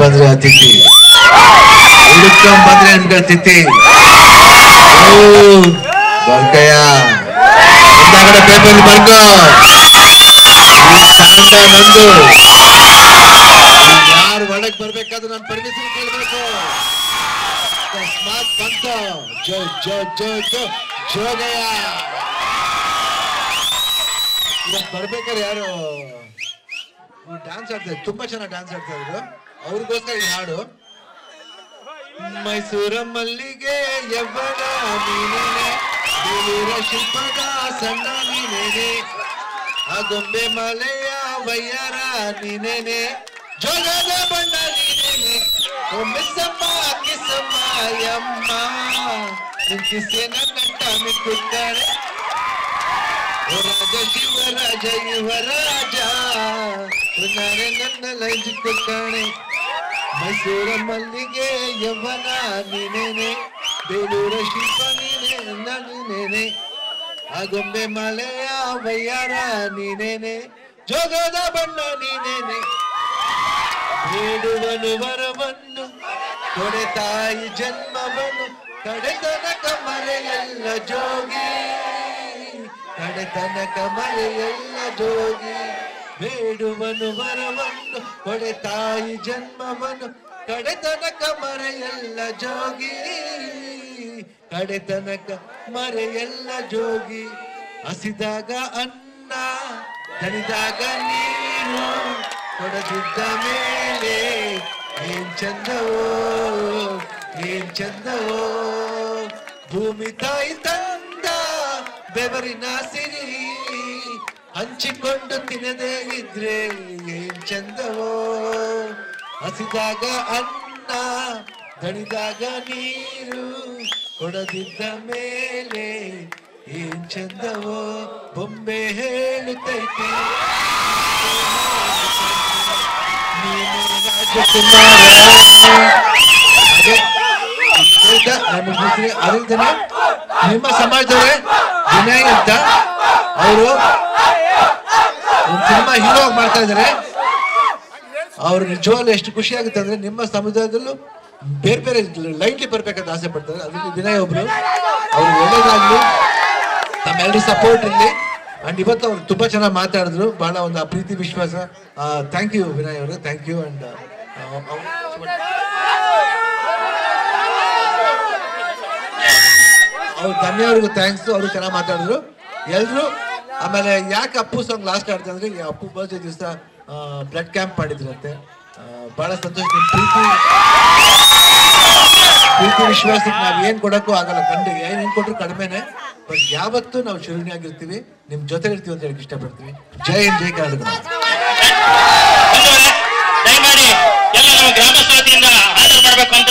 ಬಂದ್ರೆ ಅತಿಥಿ, ಹುಡುಕೊಂಡ್ ಬಂದ್ರೆ ನಿಮ್ಗೆ ತಿಥಿ. ಬರ್ಕಯ್ಯ ಮುಂದಾಗಡೆ ಪೇಪರ್ ಬರ್ಕೋ. ತಾಂಡ ನಂದು. ಯಾರು ಒಳಗ್ ಬರ್ಬೇಕಾದ್ರೆ ನಾನು ಪರ್ಮಿಷನ್ ಕೇಳ್ಬೇಕು. ಅಕಸ್ಮಾತ್ ಬಂತು ಜೋ ಜೋ ಜೋ ಜೋ ಜೋಗಯ್ಯ. ಇವತ್ತು ಬರ್ಬೇಕಾದ್ರೆ ಯಾರು ಡ್ಯಾನ್ಸ್ ಆಡ್ತಾ ಇದ್ರು, ತುಂಬಾ ಚೆನ್ನಾಗಿ ಡ್ಯಾನ್ಸ್ ಆಡ್ತಾ ಇದ್ರು. ಅವ್ರಿಗೋಸ್ಕರ ಈ ಹಾಡು. ಮೈಸೂರ ಮಲ್ಲಿಗೆ ಯವ್ವನ ನೀನೇನೆ, ಬೇಲೂರ ಶಿಲ್ಪದ ಸಣ್ಣ ನೀನೇನೆ, ಆ ಗೊಂಬೆ ಮಲೆಯ ವಯ್ಯಾರ ನೀನೇನೆ, ಜೋಗದ ಬಣ್ಣ ನೀನೇನೆ, ಮಿಸ್ಸಮ್ಮ ಕಿಸಮ್ಮ ಯಮ್ಮ, ನಿನ್ ಕಿಸೆ ನನ್ನ ಮಿಕ್ಕುತ್ತಾಳೆ. ರಾಜ ಶಿವರಾಜ ಯುವರಾಜ ನಾನೇ ನನ್ನ ಲೈಜುತ್ತಾಳೆ. ಮೈಸೂರ ಮಲ್ಲಿಗೆ ಯವ್ವನ ನೀನೇನೆ, ಬೇಲೂರ ಶಿಲ್ಪ ನೀನೇನೆ, ಆ ಗೊಂಬೆ ಮಲೆಯ ವಯ್ಯಾರ ನೀನೇನೆ, ಜೋಗದ ಬಣ್ಣ ನೀನೇನೆ. ಬೇಡುವನು ವರವನ್ನು ಕೊಡೆ ತಾಯಿ ಜನ್ಮವನ್ನು, ಕಡೆತನಕ ಮರೆಯಲ್ಲ ಜೋಗಿ, ಕಡೆತನಕ ಮರೆಯಲ್ಲ ಜೋಗಿ. ಬೇಡುವನು ವರವನ್ನು ಕೊಡೆ ತಾಯಿ ಜನ್ಮವನ್ನು, ಕಡೆತನಕ ಮರೆಯಲ್ಲ ಜೋಗಿ, ಕಡೆತನಕ ಮರೆಯಲ್ಲ ಜೋಗಿ. ಹಸಿದಾಗ ಅನ್ನ ದಣಿದಾಗ ನೀರು ಕೊಡದಿದ್ದ ಮೇಲೆ ಏನ್ ಚಂದವೋ ಏನ್ ಚಂದವೋ. ಭೂಮಿ ತಾಯಿ ತಂದ ಬೆವರಿನ ಸಿರಿ ಹಂಚಿಕೊಂಡು ತಿನ್ನದೇ ಇದ್ರೆ ಏನ್ ಚಂದವೋ. ಹಸಿದಾಗ ಅನ್ನ ದಣಿದಾಗ ನೀರು ಕೊಡದಿದ್ದ ಮೇಲೆ ಏನ್ ಚಂದವೋ. ಬೊಂಬೆ ಹೇಳುತ್ತೈತಿ ನೀನು ರಾಜಕುಮಾರ. ಅದೇ ನಿಮ್ಮ ಸಮಾಜದವರೇ ವಿನಯ್ ಅಂತ ಅವರು ಒಂದು ಸಿನಿಮಾ ಹೀರೋ ಮಾಡ್ತಾ ಇದ್ದಾರೆ. ಅವ್ರು ನಿಜವಾಗ್ಲೂ ಎಷ್ಟು ಖುಷಿ ಆಗುತ್ತೆ ಅಂದ್ರೆ, ನಿಮ್ಮ ಸಮುದಾಯದಲ್ಲೂ ಬೇರೆ ಬೇರೆ ಲೈನ್ಲಿ ಬರ್ಬೇಕಂತ ಆಸೆ ಪಡ್ತಾರೆ. ಅದರಲ್ಲಿ ವಿನಯ್ ಒಬ್ರು. ಅವ್ರು ಒಳ್ಳೇದಾಗ್ಲಿ, ತಮ್ಮೆಲ್ಲರೂ ಸಪೋರ್ಟ್ ಇರಲಿ. ಅಂಡ್ ಇವತ್ತು ಅವ್ರು ತುಂಬಾ ಚೆನ್ನಾಗಿ ಮಾತಾಡಿದ್ರು, ಬಹಳ ಒಂದು ಪ್ರೀತಿ ವಿಶ್ವಾಸ. ಥ್ಯಾಂಕ್ ಯು ವಿನಯ್ ಅವರು, ಥ್ಯಾಂಕ್ ಯು. ಅಂಡ್ ಅವ್ರ ತಂದೆಯವ್ರಿಗೂ ಥ್ಯಾಂಕ್ಸ್, ಅವರು ಚೆನ್ನಾಗಿ ಮಾತಾಡಿದ್ರು ಎಲ್ರು. ಆಮೇಲೆ ಯಾಕೆ ಅಪ್ಪು ಸಾಂಗ್ ಲಾಸ್ಟ್ ಆಡ್ತಾ ಅಂದ್ರೆ, ಅಪ್ಪು ಬರ್ತ್ಡೇ ದಿವಸ ಬ್ಲಡ್ ಕ್ಯಾಂಪ್ ಮಾಡಿದ್ರಂತೆ. ಬಹಳ ಸಂತೋಷ. ಪ್ರೀತಿ ವಿಶ್ವಾಸಕ್ಕೆ ನಾವ್ ಏನ್ ಕೊಡಕ್ಕೂ ಆಗಲ್ಲ, ಗಂಡಿಗೆ ಏನ್ ಕೊಟ್ರು ಕಡಿಮೆನೆ. ಬಟ್ ಯಾವತ್ತೂ ನಾವು ಶಿವನಿಯಾಗಿರ್ತೀವಿ, ನಿಮ್ ಜೊತೆ ಇರ್ತೀವಿ ಅಂತ ಹೇಳಕ್ ಇಷ್ಟಪಡ್ತೀವಿ. ಜೈ ಹಿಂದ್, ಜೈ ಕರ್ನಾಟಕ. ದಯಮಾಡಿ ಎಲ್ಲ ನಮ್ಮ ಗ್ರಾಮಸ್ಥರ ವತಿಯಿಂದ ಆದರ ಮಾಡಬೇಕು ಅಂತ